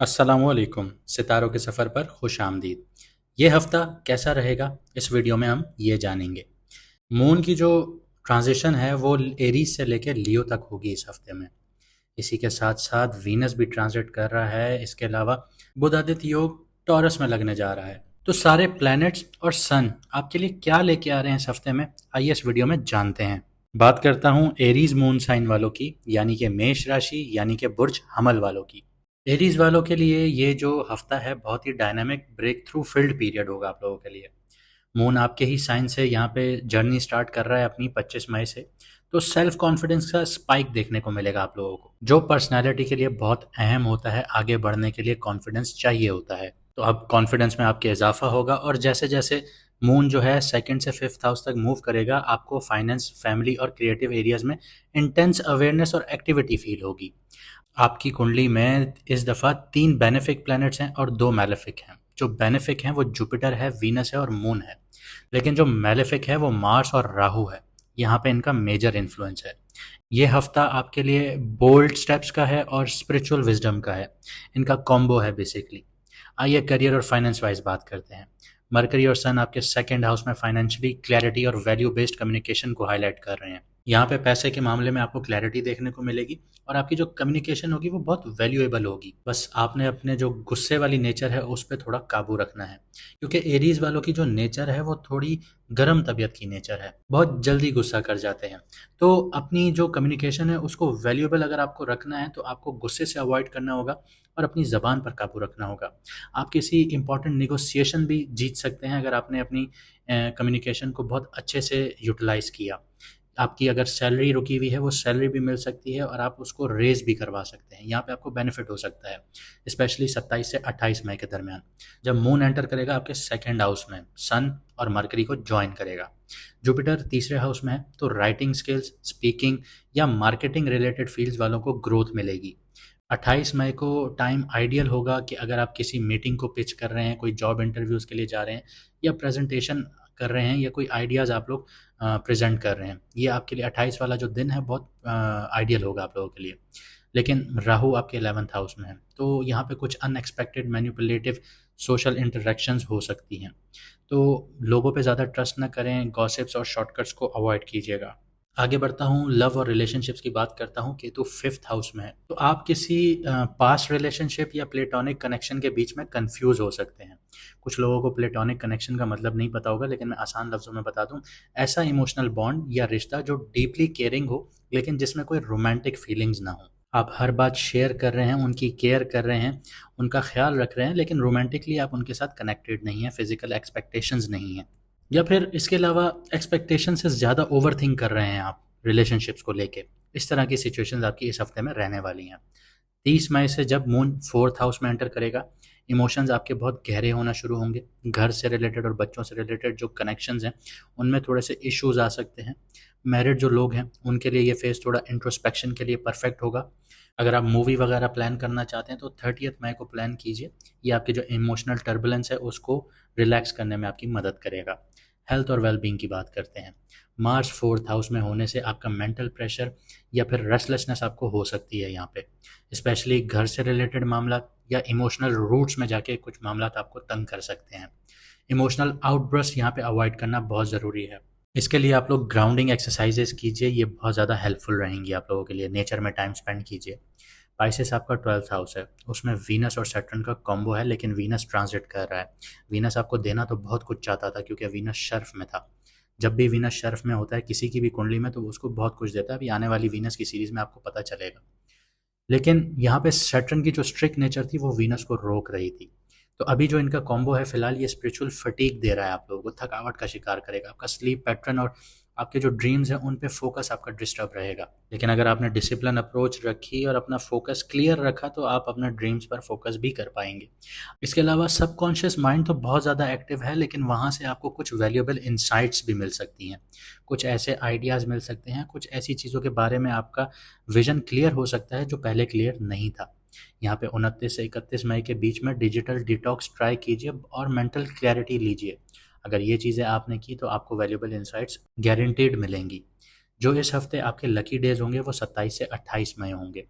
अस्सलामुअलैकुम सितारों के सफ़र पर खुश आमदीद। ये हफ़्ता कैसा रहेगा, इस वीडियो में हम ये जानेंगे। मून की जो ट्रांजिशन है वो एरीज से लेकर लियो तक होगी इस हफ्ते में। इसी के साथ साथ वीनस भी ट्रांजिट कर रहा है। इसके अलावा बुधादित्य योग टॉरस में लगने जा रहा है। तो सारे प्लैनेट्स और सन आपके लिए क्या लेके आ रहे हैं इस हफ्ते में, आइए इस वीडियो में जानते हैं। बात करता हूँ एरीज मून साइन वालों की, यानी कि मेष राशि यानी कि बुर्ज हमल वालों की। एरीज वालों के लिए ये जो हफ्ता है बहुत ही dynamic breakthrough field period होगा आप लोगों के लिए। मून आपके ही साइन से यहाँ पे जर्नी स्टार्ट कर रहा है अपनी 25 मई से। तो सेल्फ कॉन्फिडेंस का स्पाइक देखने को मिलेगा आप लोगों को, जो पर्सनैलिटी के लिए बहुत अहम होता है। आगे बढ़ने के लिए कॉन्फिडेंस चाहिए होता है, तो अब कॉन्फिडेंस में आपके इजाफा होगा। और जैसे जैसे मून जो है सेकंड से फिफ्थ हाउस तक मूव करेगा, आपको फाइनेंस, फैमिली और क्रिएटिव एरियाज में इंटेंस अवेयरनेस और एक्टिविटी फील होगी। आपकी कुंडली में इस दफ़ा 3 बेनिफिक प्लैनेट्स हैं और 2 मैलेफिक हैं। जो बेनिफिक हैं वो जुपिटर है, वीनस है और मून है। लेकिन जो मैलेफिक है वो मार्स और राहु है। यहाँ पे इनका मेजर इन्फ्लुएंस है। ये हफ्ता आपके लिए बोल्ड स्टेप्स का है और स्पिरिचुअल विजडम का है। इनका कॉम्बो है बेसिकली। आइए करियर और फाइनेंस वाइज बात करते हैं। मरकरी और सन आपके सेकंड हाउस में फाइनेंशियली क्लैरिटी और वैल्यू बेस्ड कम्युनिकेशन को हाईलाइट कर रहे हैं। यहाँ पे पैसे के मामले में आपको क्लैरिटी देखने को मिलेगी और आपकी जो कम्युनिकेशन होगी वो बहुत वैल्यूएबल होगी। बस आपने अपने जो गुस्से वाली नेचर है उस पर थोड़ा काबू रखना है, क्योंकि एरीज वालों की जो नेचर है वो थोड़ी गर्म तबीयत की नेचर है, बहुत जल्दी गुस्सा कर जाते हैं। तो अपनी जो कम्युनिकेशन है उसको वैल्यूएबल अगर आपको रखना है तो आपको गुस्से से अवॉइड करना होगा और अपनी ज़बान पर काबू रखना होगा। आप किसी इंपॉर्टेंट निगोसिएशन भी जीत सकते हैं अगर आपने अपनी कम्युनिकेशन को बहुत अच्छे से यूटिलाइज़ किया। आपकी अगर सैलरी रुकी हुई है वो सैलरी भी मिल सकती है और आप उसको रेज़ भी करवा सकते हैं। यहाँ पे आपको बेनिफिट हो सकता है, स्पेशली 27 से 28 मई के दरमियान, जब मून एंटर करेगा आपके सेकंड हाउस में, सन और मरकरी को जॉइन करेगा। जुपिटर तीसरे हाउस में है, तो राइटिंग स्किल्स, स्पीकिंग या मार्केटिंग रिलेटेड फील्ड्स वालों को ग्रोथ मिलेगी। 28 मई को टाइम आइडियल होगा कि अगर आप किसी मीटिंग को पिच कर रहे हैं, कोई जॉब इंटरव्यूज़ के लिए जा रहे हैं या प्रेजेंटेशन कर रहे हैं या कोई आइडियाज़ आप लोग प्रेजेंट कर रहे हैं, ये आपके लिए 28 वाला जो दिन है बहुत आइडियल होगा आप लोगों के लिए। लेकिन राहु आपके 11th हाउस में है, तो यहाँ पे कुछ अनएक्सपेक्टेड मैनिपुलेटिव सोशल इंटरेक्शंस हो सकती हैं। तो लोगों पे ज़्यादा ट्रस्ट ना करें, गॉसिप्स और शॉर्टकट्स को अवॉइड कीजिएगा। आगे बढ़ता हूँ, लव और रिलेशनशिप्स की बात करता हूँ। केतु फिफ्थ हाउस में है, तो आप किसी पास्ट रिलेशनशिप या प्लेटोनिक कनेक्शन के बीच में कंफ्यूज हो सकते हैं। कुछ लोगों को प्लेटोनिक कनेक्शन का मतलब नहीं पता होगा, लेकिन मैं आसान लफ्ज़ों में बता दूं, ऐसा इमोशनल बॉन्ड या रिश्ता जो डीपली केयरिंग हो लेकिन जिसमें कोई रोमांटिक फीलिंग्स ना हो। आप हर बात शेयर कर रहे हैं, उनकी केयर कर रहे हैं, उनका ख्याल रख रहे हैं, लेकिन रोमांटिकली आप उनके साथ कनेक्टेड नहीं हैं, फिजिकल एक्सपेक्टेशंस नहीं हैं। या फिर इसके अलावा एक्सपेक्टेशन से ज़्यादा ओवर थिंक कर रहे हैं आप रिलेशनशिप्स को लेके। इस तरह की सिचुएशंस आपकी इस हफ्ते में रहने वाली हैं। 30 मई से जब मून फोर्थ हाउस में एंटर करेगा, इमोशंस आपके बहुत गहरे होना शुरू होंगे। घर से रिलेटेड और बच्चों से रिलेटेड जो कनेक्शंस हैं उनमें थोड़े से इश्यूज आ सकते हैं। मैरिड जो लोग हैं उनके लिए ये फेज़ थोड़ा इंट्रोस्पेक्शन के लिए परफेक्ट होगा। अगर आप मूवी वगैरह प्लान करना चाहते हैं तो 30 मई को प्लान कीजिए। ये आपके जो इमोशनल टर्बुलेंस है उसको रिलैक्स करने में आपकी मदद करेगा। हेल्थ और वेलबींग की बात करते हैं। मार्स फोर्थ हाउस में होने से आपका मेंटल प्रेशर या फिर रेस्टलेसनेस आपको हो सकती है यहाँ पे, स्पेशली घर से रिलेटेड मामला या इमोशनल रूट्स में जाके कुछ मामला आपको तंग कर सकते हैं। इमोशनल आउटबर्स्ट यहाँ पे अवॉइड करना बहुत ज़रूरी है। इसके लिए आप लोग ग्राउंडिंग एक्सरसाइजेस कीजिए, ये बहुत ज़्यादा हेल्पफुल रहेंगी आप लोगों के लिए। नेचर में टाइम स्पेंड कीजिए। पाइसेस आपका 12th हाउस है, उसमें वीनस और सैटर्न का कॉम्बो है, लेकिन वीनस ट्रांजिट कर रहा है। वीनस आपको देना तो बहुत कुछ चाहता था क्योंकि वीनस शर्फ में था। जब भी वीनस शर्फ में होता है किसी की भी कुंडली में तो वो उसको बहुत कुछ देता है। अभी आने वाली वीनस की सीरीज में आपको पता चलेगा। लेकिन यहाँ पे सैटर्न की जो स्ट्रिक्ट नेचर थी वो वीनस को रोक रही थी। तो अभी जो इनका कॉम्बो है फिलहाल ये स्पिरिचुअल फटीग दे रहा है आप लोगों को, थकावट का शिकार करेगा। आपका स्लीप पैटर्न और आपके जो ड्रीम्स हैं उन पे फोकस आपका डिस्टर्ब रहेगा। लेकिन अगर आपने डिसिप्लिन अप्रोच रखी और अपना फोकस क्लियर रखा तो आप अपने ड्रीम्स पर फोकस भी कर पाएंगे। इसके अलावा सबकॉन्शियस माइंड तो बहुत ज़्यादा एक्टिव है, लेकिन वहाँ से आपको कुछ वैल्यूएबल इंसाइट्स भी मिल सकती हैं। कुछ ऐसे आइडियाज़ मिल सकते हैं, कुछ ऐसी चीज़ों के बारे में आपका विजन क्लियर हो सकता है जो पहले क्लियर नहीं था। यहाँ पे 29 से 31 मई के बीच में डिजिटल डिटॉक्स ट्राई कीजिए और मेंटल क्लैरिटी लीजिए। अगर ये चीज़ें आपने की तो आपको वैल्यूएबल इंसाइट्स गारंटीड मिलेंगी। जो इस हफ्ते आपके लकी डेज होंगे वो 27 से 28 मई होंगे,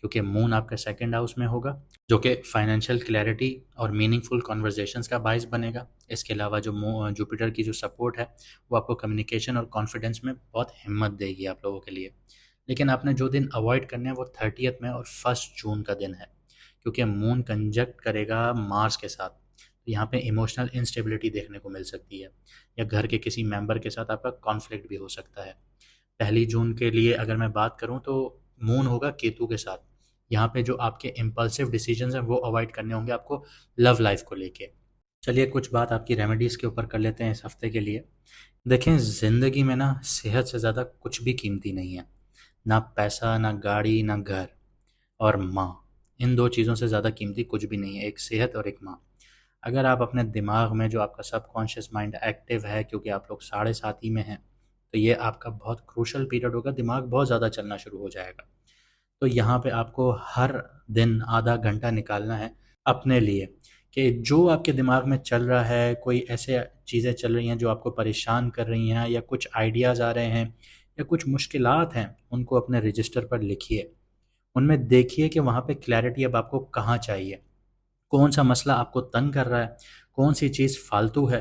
क्योंकि मून आपका सेकंड हाउस में होगा, जो कि फाइनेंशियल क्लैरिटी और मीनिंगफुल कॉन्वर्जेशंस का बायस बनेगा। इसके अलावा जो जुपिटर की जो सपोर्ट है वो आपको कम्युनिकेशन और कॉन्फिडेंस में बहुत हिम्मत देगी आप लोगों के लिए। लेकिन आपने जो दिन अवॉइड करने हैं वो 30th में और 1 जून का दिन है, क्योंकि मून कंजक्ट करेगा मार्स के साथ। तो यहाँ पे इमोशनल इंस्टेबिलिटी देखने को मिल सकती है, या घर के किसी मेंबर के साथ आपका कॉन्फ्लिक्ट भी हो सकता है। 1 जून के लिए अगर मैं बात करूँ तो मून होगा केतु के साथ। यहाँ पे जो आपके इम्पल्सिव डिसीजंस हैं वो अवॉइड करने होंगे आपको लव लाइफ को लेके। चलिए कुछ बात आपकी रेमेडीज़ के ऊपर कर लेते हैं इस हफ्ते के लिए। देखें, ज़िंदगी में ना सेहत से ज़्यादा कुछ भी कीमती नहीं है। ना पैसा, ना गाड़ी, ना घर और माँ। इन 2 चीज़ों से ज़्यादा कीमती कुछ भी नहीं है, एक सेहत और एक माँ। अगर आप अपने दिमाग में, जो आपका सबकॉन्शियस माइंड एक्टिव है, क्योंकि आप लोग 7.5 ही में हैं, तो ये आपका बहुत क्रूशल पीरियड होगा, दिमाग बहुत ज़्यादा चलना शुरू हो जाएगा। तो यहाँ पे आपको हर दिन आधा घंटा निकालना है अपने लिए, कि जो आपके दिमाग में चल रहा है, कोई ऐसे चीज़ें चल रही हैं जो आपको परेशान कर रही हैं, या कुछ आइडियाज़ आ रहे हैं, या कुछ मुश्किलात हैं, उनको अपने रजिस्टर पर लिखिए। उनमें देखिए कि वहाँ पे क्लैरिटी अब आपको कहाँ चाहिए, कौन सा मसला आपको तंग कर रहा है, कौन सी चीज़ फालतू है,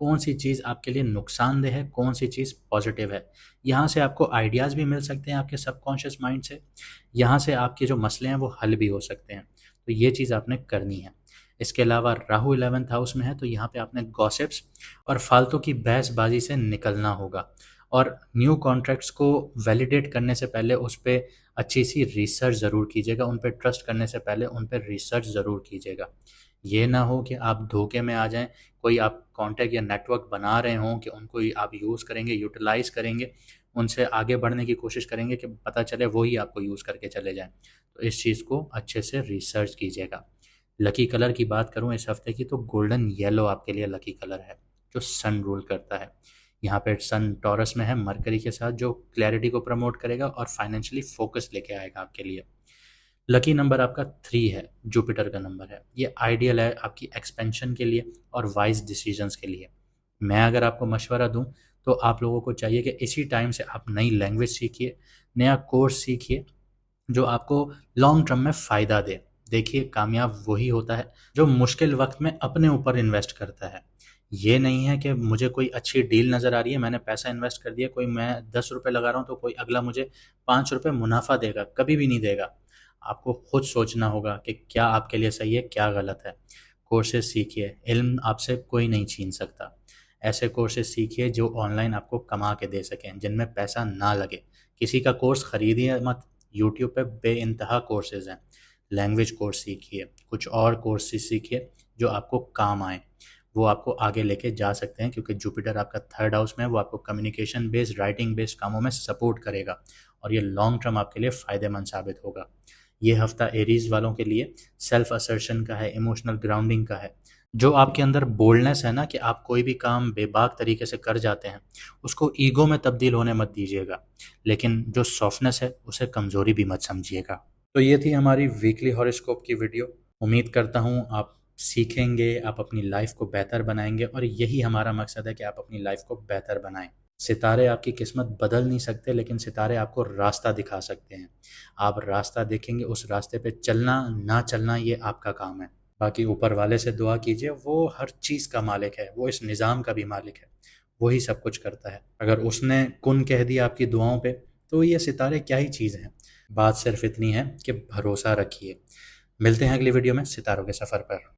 कौन सी चीज़ आपके लिए नुकसानदेह है, कौन सी चीज़ पॉजिटिव है। यहाँ से आपको आइडियाज़ भी मिल सकते हैं आपके सबकॉन्शियस माइंड से, यहाँ से आपके जो मसले हैं वो हल भी हो सकते हैं। तो ये चीज़ आपने करनी है। इसके अलावा राहु 11th हाउस में है, तो यहाँ पे आपने गॉसिप्स और फालतू की बहसबाजी से निकलना होगा, और न्यू कॉन्ट्रैक्ट्स को वैलिडेट करने से पहले उस पर अच्छी सी रिसर्च ज़रूर कीजिएगा, उन पर ट्रस्ट करने से पहले उन पर रिसर्च ज़रूर कीजिएगा। ये ना हो कि आप धोखे में आ जाएं, कोई आप कॉन्टैक्ट या नेटवर्क बना रहे हों कि उनको ही आप यूज़ करेंगे, यूटिलाइज़ करेंगे, उनसे आगे बढ़ने की कोशिश करेंगे, कि पता चले वो ही आपको यूज़ करके चले जाएं। तो इस चीज़ को अच्छे से रिसर्च कीजिएगा। लकी कलर की बात करूं इस हफ्ते की, तो गोल्डन येलो आपके लिए लकी कलर है, जो सन रूल करता है। यहाँ पे सन टॉरस में है मरकरी के साथ, जो क्लैरिटी को प्रमोट करेगा और फाइनेंशियली फोकस लेके आएगा आपके लिए। लकी नंबर आपका 3 है, जुपिटर का नंबर है। ये आइडियल है आपकी एक्सपेंशन के लिए और वाइज डिसीजंस के लिए। मैं अगर आपको मशवरा दूं तो आप लोगों को चाहिए कि इसी टाइम से आप नई लैंग्वेज सीखिए, नया कोर्स सीखिए, जो आपको लॉन्ग टर्म में फ़ायदा दे। देखिए, कामयाब वही होता है जो मुश्किल वक्त में अपने ऊपर इन्वेस्ट करता है। ये नहीं है कि मुझे कोई अच्छी डील नज़र आ रही है, मैंने पैसा इन्वेस्ट कर दिया, कोई मैं 10 रुपये लगा रहा हूँ तो कोई अगला मुझे 5 रुपये मुनाफा देगा, कभी भी नहीं देगा। आपको खुद सोचना होगा कि क्या आपके लिए सही है, क्या गलत है। कोर्सेज सीखिए, इल्म आपसे कोई नहीं छीन सकता। ऐसे कोर्सेज सीखिए जो ऑनलाइन आपको कमा के दे सकें, जिनमें पैसा ना लगे। किसी का कोर्स खरीदिए मत, यूट्यूब पे बेइंतहा कोर्सेज हैं। लैंग्वेज कोर्स सीखिए, कुछ और कोर्सेज सीखिए जो आपको काम आए, वो आपको आगे लेके जा सकते हैं, क्योंकि जुपिटर आपका 3rd हाउस में है, वो आपको कम्युनिकेशन बेस्ड, राइटिंग बेस्ड कामों में सपोर्ट करेगा, और ये लॉन्ग टर्म आपके लिए फ़ायदेमंद साबित होगा। ये हफ्ता एरीज वालों के लिए सेल्फ असर्शन का है, इमोशनल ग्राउंडिंग का है। जो आपके अंदर बोल्डनेस है ना, कि आप कोई भी काम बेबाक तरीके से कर जाते हैं, उसको ईगो में तब्दील होने मत दीजिएगा, लेकिन जो सॉफ्टनेस है उसे कमज़ोरी भी मत समझिएगा। तो ये थी हमारी वीकली हॉरोस्कोप की वीडियो। उम्मीद करता हूँ आप सीखेंगे, आप अपनी लाइफ को बेहतर बनाएंगे, और यही हमारा मकसद है कि आप अपनी लाइफ को बेहतर बनाएं। सितारे आपकी किस्मत बदल नहीं सकते, लेकिन सितारे आपको रास्ता दिखा सकते हैं। आप रास्ता देखेंगे, उस रास्ते पे चलना ना चलना ये आपका काम है। बाकी ऊपर वाले से दुआ कीजिए, वो हर चीज़ का मालिक है, वो इस निज़ाम का भी मालिक है, वही सब कुछ करता है। अगर उसने कुन कह दिया आपकी दुआओं पे, तो ये सितारे क्या ही चीज़ हैं। बात सिर्फ इतनी है कि भरोसा रखिए। मिलते हैं अगली वीडियो में सितारों के सफ़र पर।